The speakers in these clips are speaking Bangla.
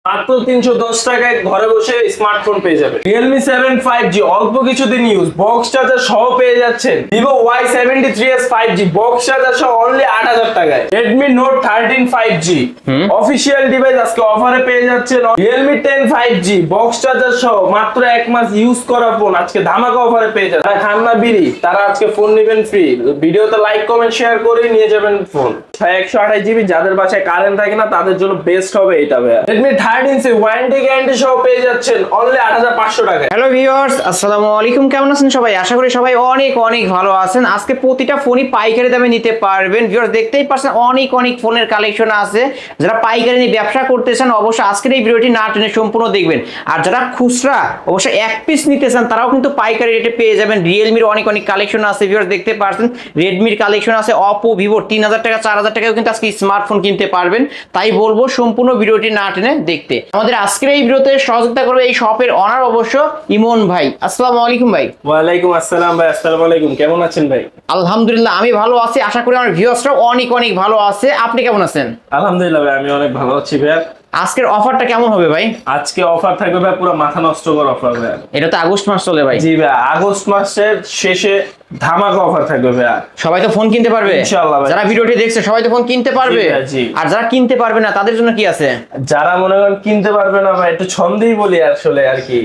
মাত্র 310 টাকায় ঘরে বসে স্মার্টফোন পেয়ে যাবে। Realme 7 5G অল্প কিছুদিন ইউজ, বক্স চার্জার সহ পেয়ে যাচ্ছেন। Vivo Y73s 5G box charger সহ অনলি 8000 টাকায়। Redmi Note 13 5G official device আজকে অফারে পেয়ে যাচ্ছেন। Realme 10 5G বক্স চার্জার সহ মাত্র 1 মাস ইউজ করা ফোন আজকে ধামাকা অফারে পেয়ে যাচ্ছেন। যারা খান না বিড়ি তারা আজকে ফোন নেবেন ফ্রি। ভিডিওতে লাইক কমেন্ট শেয়ার করে নিয়ে যাবেন ফোন। 128GB যাদের বাসায় কারেন্ট থাকে না তাদের জন্য বেস্ট হবে এটা ভাই। Redmi 13C ওয়ারেন্টি গ্যারান্টি সহ পেয়ে যাচ্ছেন অনলি 8500 টাকায়। হ্যালো ভিউয়ার্স, আসসালামু আলাইকুম। কেমন আছেন সবাই? আশা করি সবাই অনেক অনেক ভালো আছেন। আজকে প্রতিটা ফোনই পাইকারি দামে নিতে পারবেন। ভিউয়ার্স দেখতেই পাচ্ছেন অনেক অনেক ফোনের কালেকশন আছে। যারা পাইকারি নিয়ে ব্যবসা করতে চান অবশ্যই আজকের এই ভিডিওটি না টেনে সম্পূর্ণ দেখবেন। আর যারা খুচরা অবশ্যই এক পিস নিতে চান তারাও কিন্তু পাইকারি রেটে পেয়ে যাবেন। রিয়েলমির অনেক অনেক কালেকশন আছে ভিউয়ার্স দেখতে পাচ্ছেন। রেডমির কালেকশন আছে, অপো, ভিভো 3000 টাকা 4000 টাকাও কিন্তু আজকে স্মার্টফোন কিনতে পারবেন। তাই বলবো সম্পূর্ণ ভিডিওটি না টেনে দেখতে। আমাদের আজকের এই ভিডিওতে সহযোগিতা করবে এই শপের অনার অবশ্য ইমন ভাই। আসসালামু আলাইকুম ভাই। ওয়ালাইকুম আসসালাম ভাই। আসসালামু আলাইকুম, কেমন আছেন ভাই? আলহামদুলিল্লাহ আমি ভালো আছি, আশা করি আমার ভিউয়ার্সরাও অনেক অনেক ভালো আছে। আপনি কেমন আছেন? আলহামদুলিল্লাহ ভাই, আমি অনেক ভালো আছি ভাই। আজকের অফারটা কেমন হবে ভাই? আজকে অফার থাকবে ভাই পুরো মাথা নষ্ট করা অফার ভাই। এটা তো আগস্ট মাস চলে ভাই। জি ভাই, আগস্ট মাসের শেষে ধামাকা অফার থাকবে ভাই। সবাই তো ফোন কিনতে পারবে ইনশাআল্লাহ ভাই। যারা ভিডিওটি দেখছে সবাই তো ফোন কিনতে পারবে। জি। আর যারা কিনতে পারবে না তাদের জন্য কি আছে? যারা মনে করেন কিনতে পারবে না ভাই, একটু ছন্দেই বলি আসলে আর কি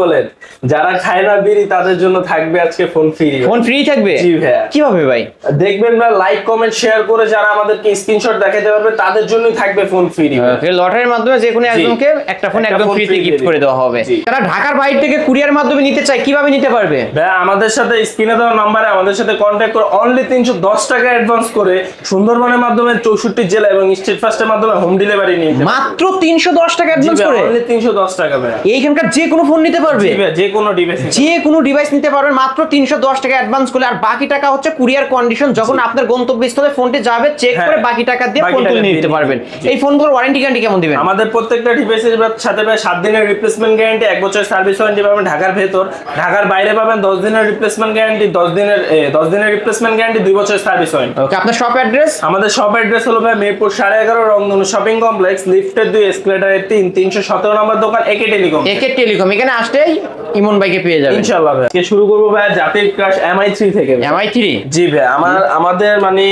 বলেন, যারা খায় না বিড়ি তাদের জন্য থাকবে আজকে ফোন ফ্রি। ফোন ফ্রি থাকবে? জি ভাই। কিভাবে ভাই? দেখবেন না, লাইক কমেন্ট শেয়ার করে যারা আমাদেরকে স্ক্রিনশট দেখাতে পারবে তাদের জন্যই থাকবে ফোন ফ্রি। ওকে, লটারির মাধ্যমে যে কোনো একজনকে একটা ফোন একদম ফ্রিতে গিফট করে দেওয়া হবে। যারা ঢাকার বাইরে থেকে কুরিয়ার মাধ্যমে নিতে চায় কিভাবে নিতে পারবে? ভাই আমাদের সাথে স্ক্রিনে দেওয়া নম্বরে আমাদের সাথে কন্ট্যাক্ট করে অনলি 310 টাকা অ্যাডভান্স করে সুন্দরবনের মাধ্যমে 64 জেলা এবং স্টেট ফাস্টের মাধ্যমে হোম ডেলিভারি নিয়ে মাত্র 310 টাকা অ্যাডভান্স করে অনলি 310 টাকা ভাই। এইখানকার যে কোনো ফোন নিতে পারবে? জি ভাই, যে কোনো ডিভাইস নিতে পারবেন মাত্র 310 টাকা অ্যাডভান্স করলে। আর বাকি টাকা হচ্ছে কুরিয়ার কন্ডিশন, যখন আপনার গন্তব্যস্থলে ফোনটি যাবে চেক করে বাকি টাকা দিয়ে ফোন তুলে নিতে পারবেন। এই ফোনগুলোর ওয়ারেন্টি গ্যারান্টি কেমন দিবেন? আমাদের প্রত্যেকটা ডিভাইসের সাথে ভাই 7 দিনের রিপ্লেসমেন্ট গ্যারান্টি, 1 বছর সার্ভিস ওয়ারেন্টি পাবেন ঢাকার ভেতর। ঢাকার বাইরে পাবেন 10 দিনের রিপ্লেসমেন্ট গ্যারান্টি, 10 দিনের রিপ্লেসমেন্ট গ্যারান্টি, 2 বছর সার্ভিস ওয়ারেন্টি। ওকে, আপনার শপ অ্যাড্রেস? আমাদের শপ অ্যাড্রেস হলো ভাই মিরপুর 11.5 রংধনু শপিং কমপ্লেক্স, লিফটের 2 এসকেলেটরের 3 317 নম্বর দোকান, একে টেলিকম। এখানে আসলেই ইমন ভাইকে পেয়ে যাবেন ইনশাআল্লাহ ভাই। আজকে শুরু করব ভাই জাতির ক্রাশ MI3 থেকে। MI3? জি ভাই, আমাদের মানে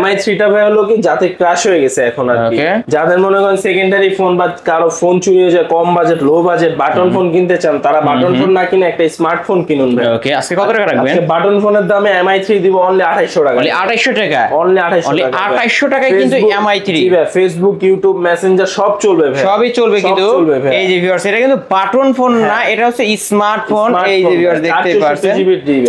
MI3 টা ভাই হলো কি জাতে ক্রাশ হয়ে গেছে এখন আর কি। যাদের মনে করেন সেকেন্ডারি ফোন বা কারো ফোন চুরি হয়ে যায়, কম budget low budget button phone কিনতে চান, তারা বাটন ফোন না কিনে একটা স্মার্টফোন কিনুন ভাই। ওকে, আজকে কত টাকা রাখবেন? আজকে বাটন ফোনের দামে MI3 দিব অনলি 2800 টাকা। অনলি 2800 টাকা? অনলি 2800 টাকায় কিন্তু MI3। জি ভাই, ফেসবুক, ইউটিউব, মেসেঞ্জার সব চলবে ভাই। সবই চলবে কিন্তু এই যে ভিউয়ার্স, এটা কিন্তু বাটন ফোন না, এটা হচ্ছে স্মার্টফোন। এই যে ভিউয়ার্স দেখতে পাচ্ছেন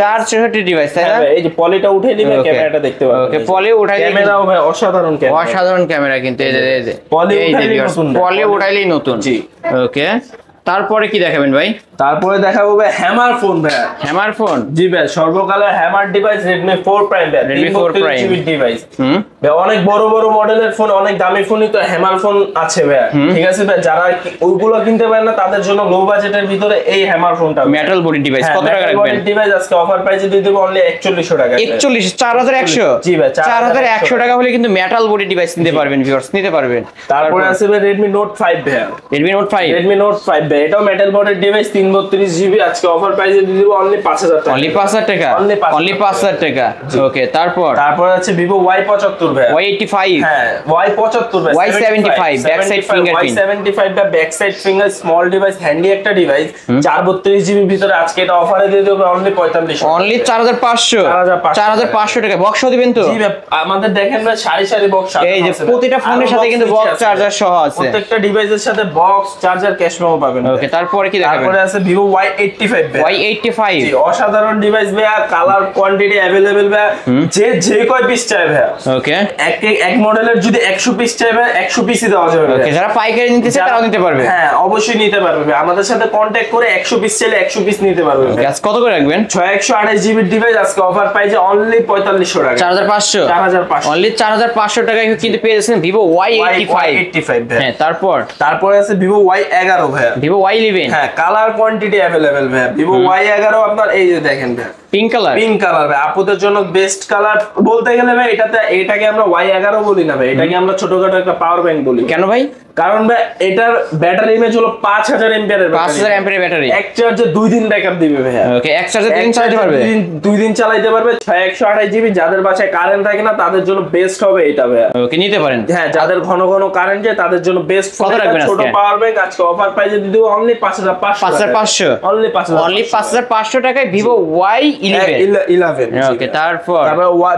464 ডিভাইস, তাই না? এই যে পলিটা উঠে নিবে, ক্যামেরাটা দেখতে পাবেন। ওকে, পলি উঠাই ক্যামেরা ভাই অসাধারণ ক্যামেরা, অসাধারণ ক্যামেরা কিন্তু এই যে পলি উঠাইলেই নতুন। জি। ওকে, তারপরে কি দেখাবেন ভাই? তারপরে দেখাবো ভাই হ্যামার ফোন ভাই। Hammer phone? জি ভাই, সর্বকালের হ্যামার ডিভাইস Redmi 4 Prime ভাই। Redmi 4 Prime device. ভাই অনেক বড় বড় মডেলের ফোন, অনেক দামি ফোনই তো হ্যামার ফোন আছে ভাই। ঠিক আছে ভাই, যারা ওইগুলো কিনতে পারেন না তাদের জন্য লো বাজেটের ভিতরে এই হ্যামার ফোনটা। মেটাল বডি ডিভাইস কত টাকা রাখবেন? ডিভাইস আজকে অফার প্রাইসে দিয়ে দেব অনলি 4100 টাকা। 4100? জি ভাই, 4100 টাকা হলে কিন্তু মেটাল বডি ডিভাইস নিতে পারবেন ভিউয়ার্স, নিতে পারবেন। তারপরে আছে ভাই Redmi Note 5 ভাই। Redmi Note 5? Redmi Note 5 ভাই, এটাও মেটাল বডির ডিভাইস, 332GB, আজকে অফার প্রাইসে দিয়ে দেব অনলি 5000 টাকা। অনলি 5000 টাকা? অনলি 5000 টাকা। ওকে, তারপর আছে Vivo Y75 ভাই। Y85? হ্যাঁ, Y75 ভাই। Y75 back side fingerprint. Y75 বা back side finger, small device, handy একটা ডিভাইস, 432GB ভিতরে আজকে এটা অফারে দিয়ে দেব অনলি 4500। অনলি 4500? 4500 টাকা বক্স দিবেন তো? জি ভাই, আমাদের দেখেন ভাই সারি সারি বক্স আছে। এই যে প্রতিটা ফোনের সাথে কিন্তু বক্স চার্জার সহ আছে। প্রত্যেকটা ডিভাইসের সাথে বক্স চার্জার ক্যাশ মেমো পাবেন। ওকে, তারপরে কি দেখাবেন? তারপরে আছে Vivo Y85 ভাই। Y85? জি, অসাধারণ ডিভাইস ভাই, কালার কোয়ান্টিটি अवेलेबल ভাই, যে কয় পিস চাই ভাই। ওকে, এক মডেলের যদি 100 পিস চাই ভাই 100 পিসই দেওয়া যাবে। ওকে, যারা পাইকারি নিতে চায় তারাও নিতে পারবে? হ্যাঁ, অবশ্যই নিতে পারবে ভাই, আমাদের সাথে কন্টাক্ট করে 100 পিস চাইলে 100 পিস নিতে পারবে। আজকে কত করে রাখবেন? 128GB ডিভাইস আজকে অফার প্রাইসে অনলি 4500 টাকা। 4500? 4500 অনলি 4500 টাকায় কিন্তু পেয়ে যাচ্ছেন Vivo Y85 ভাই। হ্যাঁ, তারপরে আছে Vivo Y11 ভাই। Vivo Y11? হ্যাঁ, কালার কোয়ান্টিটি अवेलेबल ভাই। Vivo Y11 আপনার এই যে দেখেন ভাই, পিঙ্ক কালার। ভাই, আপুদের জন্য বেস্ট কালার বলতে গেলে ভাই এটাকে আমরা Y11 বলি না ভাই, এটাকে আমরা ছোটখাটো একটা পাওয়ার ব্যাংক বলি। কেন ভাই? কারণ ভাই এটার ব্যাটারি ইমেজ হলো 5000 এমপিআর এর 5000 এমপিআর ব্যাটারি, এক চার্জে 2 দিন ব্যাকআপ দিবে ভাই। ওকে, এক চার্জে 2 দিন চালাতে পারবে, 2 দিন চালাতে পারবে। 128 জিবি, যাদের বাসায় কারেন্ট থাকে না তাদের জন্য বেস্ট হবে এটা ভাই। ওকে, নিতে পারেন। হ্যাঁ, যাদের ঘন ঘন কারেন্ট যায় তাদের জন্য বেস্ট। কত রাখবেন ছোট আজকে? পাওয়ার ব্যাংক আজকে অফার প্রাইসে দিয়ে দেব অনলি 5500। 5500 অনলি 5500 টাকায় ভিভো Y11। ওকে, তারপর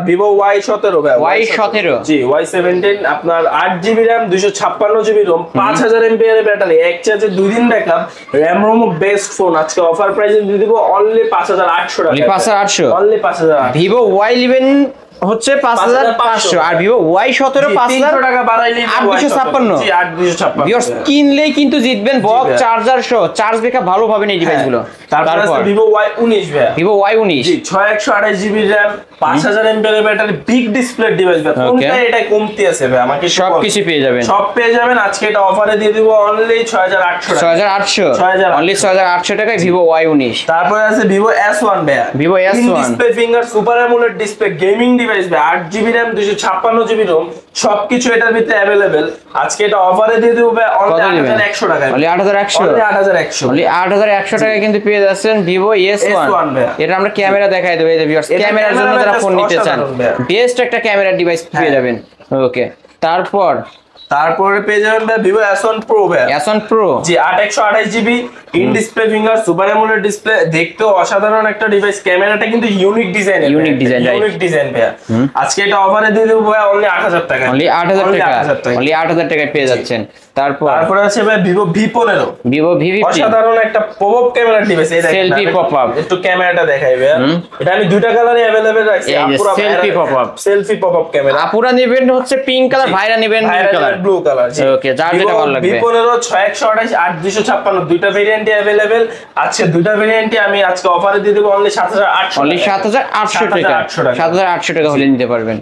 ভিভো Y17 ভাই। Y17 জি, Y17 আপনার 8GB RAM 256GB ROM 5000 mAh এর ব্যাটারি, এক চার্জে 2 দিন backup, RAM ROM best phone আজকে অফার প্রাইসে দিয়ে দেব অনলি 5800 টাকা। অনলি 5800। অনলি 5800। ভিভো Y11 হচ্ছে 5500 আর ভিভো Y17 300 টাকা বাড়াইলে 8256। জি, 8256। ভিউয়ার্স কিনলেই কিন্তু জিতবেন বক্স চার্জার সহ, চার্জ ব্যাকআপ ভালো পাবেন এই ডিভাইসগুলো। তারপর আছে ভিভো Y19 ভাই। ভিভো Y19 জি, 6128GB RAM 5000 mAh এর ব্যাটারি, বিগ ডিসপ্লে ডিভাইস ভাই। কোনটা এটা কমতি আছে ভাই? আমাকে সবকিছু পেয়ে যাবেন, সব পেয়ে যাবেন। আজকে এটা অফারে দিয়ে দিব অনলি 6800 টাকা। 6800 অনলি 6800 টাকায় ভিভো Y19। তারপরে আছে ভিভো S1 ভাই। Vivo S1 display finger super AMOLED display gaming device ভাই। 8GB RAM 256GB ROM সবকিছু এটার ভিতরে अवेलेबल। আজকে এটা অফারে দিয়ে দেব ভাই অনলি 8100 টাকায়। অনলি 8100। অনলি 8100। অনলি 8100 টাকায় কিন্তু পেয়ে যাচ্ছেন ভিভো S1। এটা আমরা ক্যামেরা দেখাই দেব, এই যে ভিউয়ার্স ক্যামেরার জন্য যারা ফোন নিতে চান বেস্ট একটা ক্যামেরা ডিভাইস পেয়ে যাবেন। ওকে, তারপরে পেয়ে যাবেন ভাই ভিভো S1 Pro ভাই। S1 Pro G, 8128GB in display finger super AMOLED display, দেখতে অসাধারণ একটা ডিভাইস। ক্যামেরাটা কিন্তু ইউনিক ডিজাইন ভাই। আজকে এটা অফারে দিয়ে দেব ভাই অনলি 8000 টাকা। অনলি 8000 টাকা। অনলি 8000 টাকায় পেয়ে যাচ্ছেন। তারপরে আছে ভাই ভিভো V15। ভিভো V15 অসাধারণ একটা পপআপ ক্যামেরা ডিভাইস। এই দেখেন সেলফি পপআপ, একটু ক্যামেরাটা দেখাই ভাই। এটা আমি দুইটা কালারে अवेलेबल রাখছি। আপুরা সেলফি পপআপ ক্যামেরা। আপুরা নেবেন হচ্ছে পিঙ্ক কালার, ভাইরা নেবেন ব্লু কালার। ওকে, যার যেটা ভালো লাগবে। V15 6128 8256 দুইটা ভেরিয়েন্টই अवेलेबल। আজকে দুইটা ভেরিয়েন্টই আমি আজকে অফারে দিয়ে দেব অনলি 7800। অনলি 7800 টাকা। 7800 টাকা হলে নিতে পারবেন।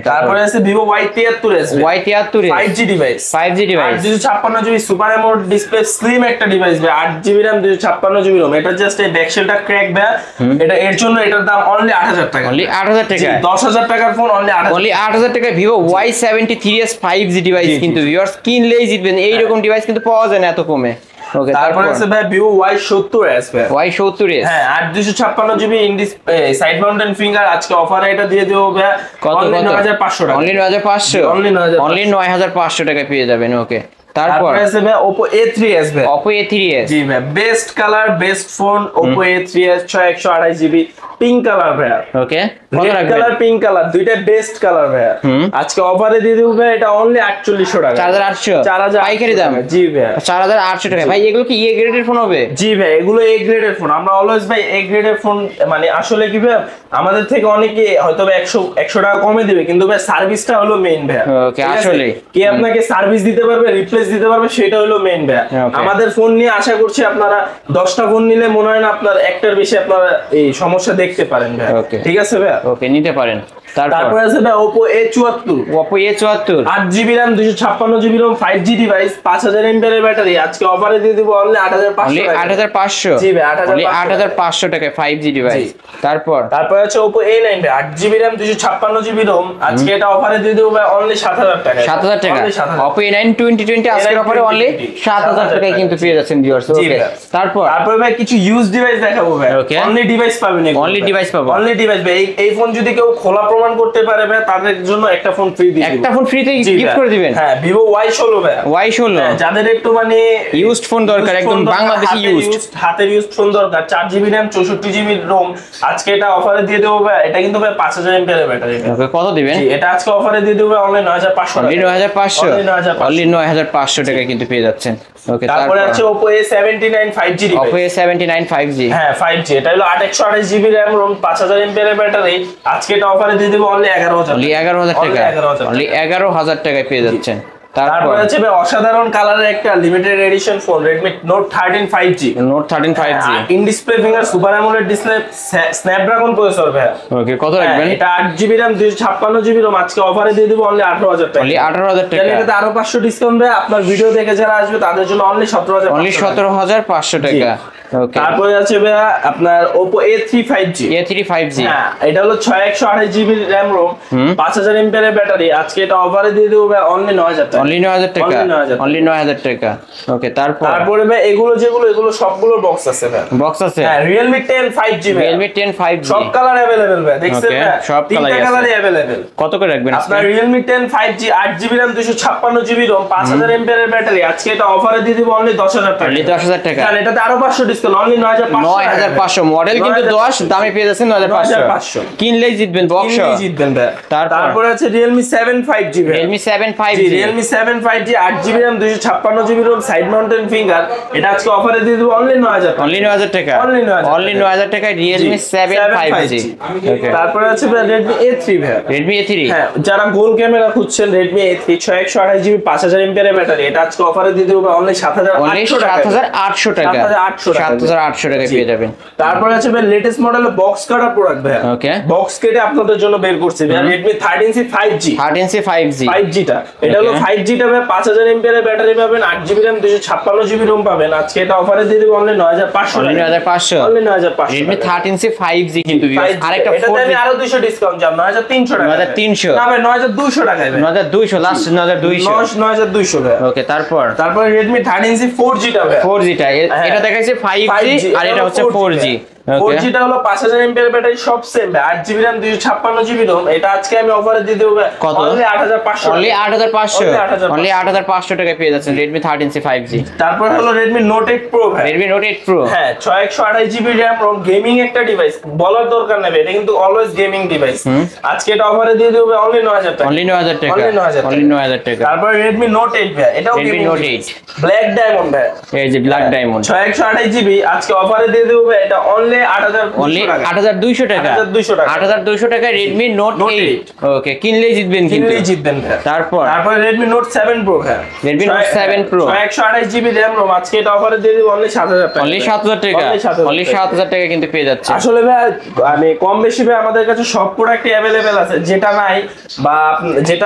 তারপরে আছে Vivo Y73s। Y73 5G device. 5G device 256GB super AMOLED display slim একটা ডিভাইস ভাই। 8GB RAM 256GB ROM। এটা জাস্ট এই ব্যাকশেলটা ক্র্যাক ভাই। এটা এর জন্য এটার দাম অনলি 8000 টাকা। অনলি 8000 টাকা। 10000 টাকার ফোন অনলি 8000। অনলি 8000 টাকায় ভিভো Y73s 5G ডিভাইস কিন্তু ভিউয়ার্স কিনলেই জিতবেন। এই রকম ডিভাইস কিন্তু পাওয়া যায় না এত কমে। ওকে, তারপরে আছে ভাই ভিভো Y70s ভাই। Y70s হ্যাঁ, 8256GB in display side mountain finger, আজকে অফারে এটা দিয়ে দেব ভাই অনলি 9500 টাকা। অনলি 9500। অনলি 9500 টাকায় পেয়ে যাবেন। ওকে, তারপর আছে ভাই Oppo A3s ভাই। Oppo A3s জি ভাই, best colour best phone Oppo A3s 6128GB pink colour ভাই। ওকে, কত রাখবেন? কালার পিঙ্ক কালার, দুইটা বেস্ট কালার ভাই। আজকে অফারে দিয়ে দেব ভাই এটা অনলি 4800 টাকা। 4800 পাইকারি দাম। জি ভাই, 4800 টাকা। ভাই এগুলো কি এ গ্রেডের ফোন হবে? জি ভাই, এগুলো এ গ্রেডের ফোন। আমরা অলওয়েজ ভাই এ গ্রেডের ফোন, মানে আসলে কি ভাই আমাদের থেকে অনেকে হয়তো 100 টাকা কমে দিবে, কিন্তু ভাই সার্ভিসটা হলো মেইন ভাই। ওকে, আসলে কি আপনাকে সার্ভিস দিতে পারবে, রিপ্লেস দিতে পারবে, সেটা হলো মেইন ভাই। আমাদের ফোন নিয়ে আশা করছি আপনারা 10টা ফোন নিলে মনে হয় না আপনার একটার বেশি আপনারা এই সমস্যা দেখতে পারেন ভাই। ঠিক আছে ভাই? ওকে, নিতে পারেন। তারপরে আছে ভাই Oppo A74। Oppo A74 8GB RAM 256GB ROM 5G device 5000 mAh এর ব্যাটারি, আজকে অফারে দিয়ে দিব অনলি 8500 অনলি 8500। জি ভাই, 8500 টাকায় 5G ডিভাইস। তারপর আছে Oppo A9 ভাই, 8GB RAM 256GB ROM, আজকে এটা অফারে দিয়ে দেব ভাই অনলি 7000 টাকা। 7000 টাকা। Oppo A9 2020 আজকের অফারে অনলি 7000 টাকায় কিন্তু পেয়ে যাচ্ছেন ভিউয়ার্স। ওকে, তারপর ভাই কিছু ইউজ ডিভাইস দেখাবো ভাই। অনলি ডিভাইস পাবেন, অনলি ডিভাইস পাবো। অনলি ডিভাইস ভাই। এই ফোন যদি কেউ খোলা প্রমাণ করতে পারে ভাই, তাদের জন্য একটা ফোন ফ্রি দিই। একটা ফোন ফ্রিতে গিফট করে দিবেন। হ্যাঁ, Vivo Y16 ভাই। Y16 যাদের একটু মানে ইউজড ফোন দরকার, একদম বাংলাদেশি ইউজড, হাতের ইউজড ফোন দরকার, 4GB RAM 64GB ROM, আজকে এটা অফারে দিয়ে দেব ভাই। এটা কিন্তু ভাই 5000 mAh এর ব্যাটারি। ওকে, কত দিবেন? জি, এটা আজকে অফারে দিয়ে দেব অনলি 9500 টাকা। অনলি 9500। অনলি 9500 টাকায় কিন্তু পেয়ে যাচ্ছেন। ওকে, তারপরে আছে Oppo A79 5G device. Oppo A79 5G। হ্যাঁ, 5G। এটা হলো 8128GB RAM ROM 5000 mAh এর ব্যাটারি, আজকে এটা অফারে দিয়ে দেব অনলি 11000। অনলি 11000 টাকা। অনলি 11000 টাকায় পেয়ে যাচ্ছেন। তারপর আছে ভাই অসাধারণ কালারের একটা limited edition phone Redmi Note 13 5G। Note 13 5G in display finger super AMOLED display Snapdragon processor ভাই। ওকে, কত রাখবেন? এটা 8GB RAM 256GB ROM, আজকে অফারে দিয়ে দেব অনলি 18000 টাকা। অনলি 18000 টাকা। এটাতে আরো 500 ডিসকাউন্ট ভাই। আপনার ভিডিও দেখে যারা আসবে তাদের জন্য অনলি 17500। অনলি 17500 টাকা। Okay. তারপরে আছে ভাইয়া আপনার Oppo A3 5G। A3 5G হ্যাঁ, এটা হলো 6128GB RAM ROM, 5000 mAh এর ব্যাটারি। আজকে এটা অফারে দিয়ে দেবো ভাই অনলি 9000 টাকা। অনলি 9000 টাকা, Only 9000 অনলি 9000 টাকা। ওকে, তারপরে ভাই এগুলো সবগুলোর বক্স আছে ভাই। বক্স আছে। হ্যাঁ, Realme 10 5G ভাই। Realme 10 5G সব কালার अवेलेबल ভাই, দেখছেন Okay, না? সব তিনটা কালারই আছে। কালারই अवेलेबल। কত করে রাখবেন আপনার Realme 10 5G 8GB RAM 256GB ROM 5000 mAh এর ব্যাটারি। আজকে এটা অফারে দিয়ে দিব অনলি 10000 টাকা। অনলি 10000 টাকা। আর এটাতে আরো 500 ডিসকাউন্ট, অনলি 9500। 9500 মডেল কিন্তু 10, দামে পেয়ে যাচ্ছেন 9500। কিনলেই জিতবেন বক্স। জিতবেন ভাই। তারপর তারপরে আছে Realme 7 5G ভাই। Realme 7 জি, 5G Realme 7 5G 8GB RAM 256GB ROM side mountain finger. এটা আজকে অফারে দিয়ে দিব অনলি 9000 টাকা। অনলি 9000 টাকা, Only 9000 অনলি 9000 টাকায় Realme 7 5G। ওকে, তারপরে আছে ভাই Redmi A3 ভাই। Redmi A3 হ্যাঁ, যারা গোল ক্যামেরা খুঁজছেন Redmi A3 6128GB 5000 mAh এর ব্যাটারি। এটা আজকে অফারে দিয়ে দিব অনলি 7800 টাকা। 7800 টাকা, 7800 টাকা। 7800 টাকায় পেয়ে যাবেন। তারপরে আছে ভাই লেটেস্ট মডেলের বক্স কাটা প্রোডাক্ট ভাই। ওকে, বক্স কেটে আপনাদের জন্য বের করছি ভাই Redmi 13C 5G। 13C 5G 5G টা এটা হলো 5G টা ভাই 5000 mAh এর ব্যাটারি পাবেন, 8GB RAM 256GB ROM পাবেন। আজকে এটা অফারে দিয়ে দিব only 9500 only 9500। Only 9500। Redmi 13C 5G কিন্তু আরেকটা এটাতে আমি আরো 200 ডিসকাউন্ট যাব 9300 টাকা। 9300 না ভাই 9200 টাকায় ভাই। 9200 লাস্ট 9200। 9200 ভাই। ওকে, তারপর Redmi 13C 4G টা ভাই। 4G টা এটা দেখাইছে 5G আর এটা হচ্ছে 4G। 4G টা হলো 5000 mAh এর ব্যাটারি, সব সেম ভাই, 8GB RAM 256GB ROM। এটা আজকে আমি অফারে দিয়ে দেব কত? অনলি 8500। অনলি 8500, Only 8500 অনলি 8500 টাকায় পেয়ে যাচ্ছেন Redmi 13C 5G। তারপর হলো Redmi Note 8 Pro ভাই। Redmi Note 8 Pro হ্যাঁ, 6128GB RAM ROM গেমিং একটা ডিভাইস, বলার দরকার নেই, এটা কিন্তু অলওয়েজ গেমিং ডিভাইস। আজকে এটা অফারে দিয়ে দেব অনলি 9000 টাকা। অনলি 9000 টাকা, Only 9000 অনলি 9000 টাকা। তারপর Redmi Note 8 ভাই, এটাও Redmi gaming Note device, black diamond ভাই। এই যে ব্ল্যাক ডায়মন্ড 6128GB আজকে অফারে দিয়ে দেব ভাই, এটা অনলি 8200 অনলি টাকা। 8200 টাকা, 8200 টাকা। 8200 টাকায় Redmi Note Note 8। ওকে, কিনলেই জিতবেন কিন্তু। কিনলেই জিতবেন ভাই। তারপর Redmi Note 7 Pro ভাই। Redmi Note 7 Pro 6128GB RAM ROM আজকে এটা অফারে দিয়ে দেব অনলি 7000 টাকা। অনলি 7000 টাকা, অনলি 7000 টাকা কিন্তু পেয়ে যাচ্ছে। আসলে ভাই আমি কম বেশি ভাই আমাদের কাছে সব প্রোডাক্টই अवेलेबल আছে, যেটা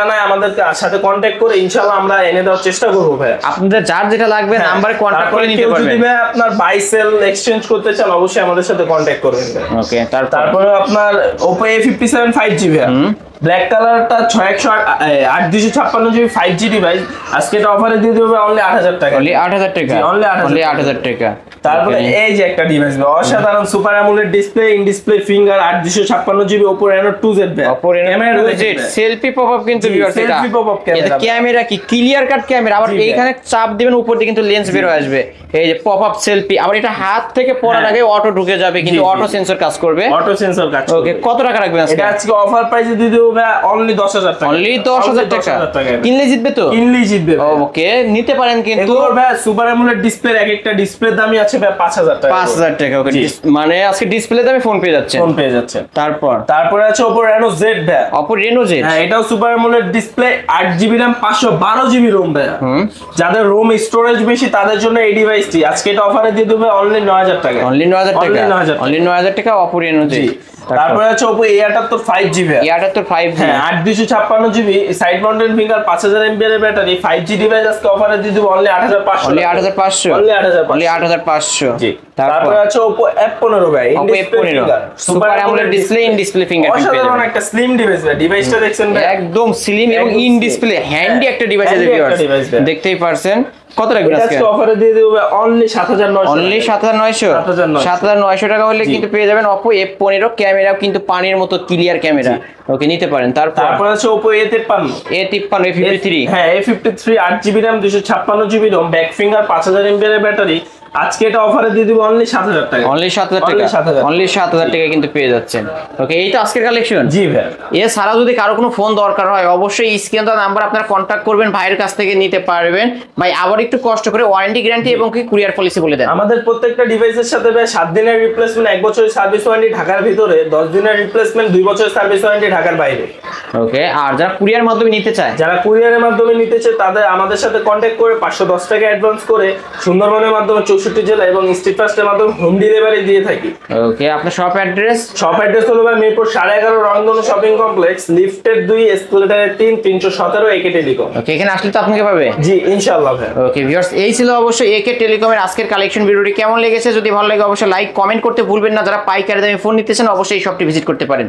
নাই আমাদের সাথে কন্টাক্ট করে ইনশাআল্লাহ আমরা এনে দেওয়ার চেষ্টা করব ভাই। আপনাদের যার যেটা লাগবে নাম্বারে কন্টাক্ট করে নিতে কেউ পারবেন। যদি ভাই আপনার বাই সেল এক্সচেঞ্জ করতে চান অবশ্যই আমাদের সাথে কন্টাক্ট করবেন ভাই। ওকে, তারপরে আপনার Oppo A57 5G ভাই, ব্ল্যাক কালারটা 6256GB 5G ডিভাইস। আজকে এটা অফারে দিয়ে দেব অনলি 8000 টাকা। অনলি 8000 টাকা, অনলি অনলি 8000 টাকা। তারপরে এই যে একটা ডিভাইস ভাই, অসাধারণ super AMOLED display, in display finger, 8256GB Oppo Reno 2Z ভাই। Oppo Reno 2Z selfie popup কিন্তু ভিউয়ার্স, এটা সেলফি পপআপ ক্যামেরা, এটা ক্যামেরা কি ক্লিয়ার কাট ক্যামেরা, আবার এইখানে চাপ দিবেন উপর দিয়ে কিন্তু লেন্স বের হয়ে আসবে। এই যে পপআপ সেলফি, আবার এটা হাত থেকে পড়ার আগে অটো ঢুকে যাবে, কিন্তু অটো সেন্সর কাজ করবে, অটো সেন্সর কাজ করবে। ওকে, কত টাকা রাখবেন আজকে? এটা আজকে অফার প্রাইসে দিয়ে দেব ভাই অনলি 10000 টাকা। অনলি 10000 টাকা। কিনলে জিতবে তো? কিনলেই জিতবে ভাই। ওকে, নিতে পারেন কিন্তু। এগুলোর ভাই সুপার অ্যামোলেড ডিসপ্লে, এক একটা ডিসপ্লের দামই আছে ভাই 5000 টাকা। 5000 টাকা। ওকে, মানে আজকে ডিসপ্লে দামে ফোন পেয়ে যাচ্ছে। ফোন পেয়ে যাচ্ছে। তারপরে আছে Oppo Reno Z ভাই। Oppo Reno Z, হ্যাঁ, এটাও super AMOLED display, 8GB RAM 512GB ROM ভাই। যাদের রোম স্টোরেজ বেশি তাদের জন্য এই ডিভাইসটি আজকে এটা অফারে দিয়ে দেবে অনলি 9000 টাকা। অনলি 9000 টাকা, অনলি 9000 টাকা Oppo Reno Z। তারপরে আছে Oppo A78 5G ভাই। A78 5G, হ্যাঁ, 8256GB side mountain finger, 5000 mAh এর ব্যাটারি, 5G ডিভাইস আজকে অফারে দিয়ে দেব অনলি 8500। Only 8500, only 8500, only 8500। জি। তারপরে আছে Oppo F15 ভাই, Oppo F15 super AMOLED display, in display fingerprint পেয়ে অসাধারণ যাবেন। একটা স্লিম ডিভাইস ভাই। ডিভাইসটা দেখছেন ভাই, একদম স্লিম এবং ইন ডিসপ্লে হ্যান্ডি একটা ডিভাইস আছে ভিউয়ার্স, দেখতেই পারছেন। কত রাখবেন আজকে? আজকে অফারে দিয়ে দেব অনলি 7900। অনলি 7900, 7900 টাকা হলে কিন্তু পেয়ে যাবেন Oppo F15। ক্যামেরা কিন্তু পানির মতো ক্লিয়ার ক্যামেরা, ওকে, নিতে পারেন। তারপর আছে Oppo A53 A53 হ্যাঁ, A53 8GB RAM 256GB ROM, back finger, 5000 mAh এর ব্যাটারি। আজকে এটা অফারে দিয়ে দিব অনলি 7000 টাকা। অনলি 7000 টাকা, অনলি 7000 টাকা কিন্তু পেয়ে যাচ্ছেন। ওকে, এই তো আজকের কালেকশন। জি ভাই। এছাড়া যদি কারো কোনো ফোন দরকার হয় অবশ্যই স্ক্রিনে দেওয়া নাম্বার আপনারা কন্ট্যাক্ট করবেন, ভাইয়ের কাছ থেকে নিতে পারবেন। ভাই আবার একটু কষ্ট করে ওয়ারেন্টি গ্যারান্টি এবং কি কুরিয়ার পলিসি বলে দেন। আমাদের প্রত্যেকটা ডিভাইসের সাথে ভাই 7 দিনের রিপ্লেসমেন্ট, 1 বছরের সার্ভিস ওয়ারেন্টি ঢাকার ভিতরে, 10 দিনের রিপ্লেসমেন্ট, 2 বছরের সার্ভিস ওয়ারেন্টি ঢাকার বাইরে। ওকে, আর যারা কুরিয়ার মাধ্যমে নিতে চায়, যারা কুরিয়ারের মাধ্যমে নিতে চায় তাদের আমাদের সাথে কন্ট্যাক্ট করে 510 টাকা অ্যাডভান্স করে সুন্দরবনের মাধ্যমে 64 জেলা এবং স্ট্রিট ফাস্টের মাধ্যমে হোম ডেলিভারি দিয়ে থাকি। ওকে, আপনার শপ অ্যাড্রেস? শপ অ্যাড্রেস হলো ভাই মিরপুর 11.5 রংধনু শপিং কমপ্লেক্স, লিফটের 2, এসকেলেটরের 3, 317 একে টেলিকম। ওকে, এখানে আসলে তো আপনাকে পাবে। জি ইনশাআল্লাহ ভাই। ওকে ভিউয়ার্স, এই ছিল অবশ্যই একে টেলিকমের আজকের কালেকশন। ভিডিওটি কেমন লেগেছে, যদি ভালো লাগে অবশ্যই লাইক কমেন্ট করতে ভুলবেন না। যারা পাইকারি দামে ফোন নিতেছেন অবশ্যই এই শপটি ভিজিট করতে পারেন।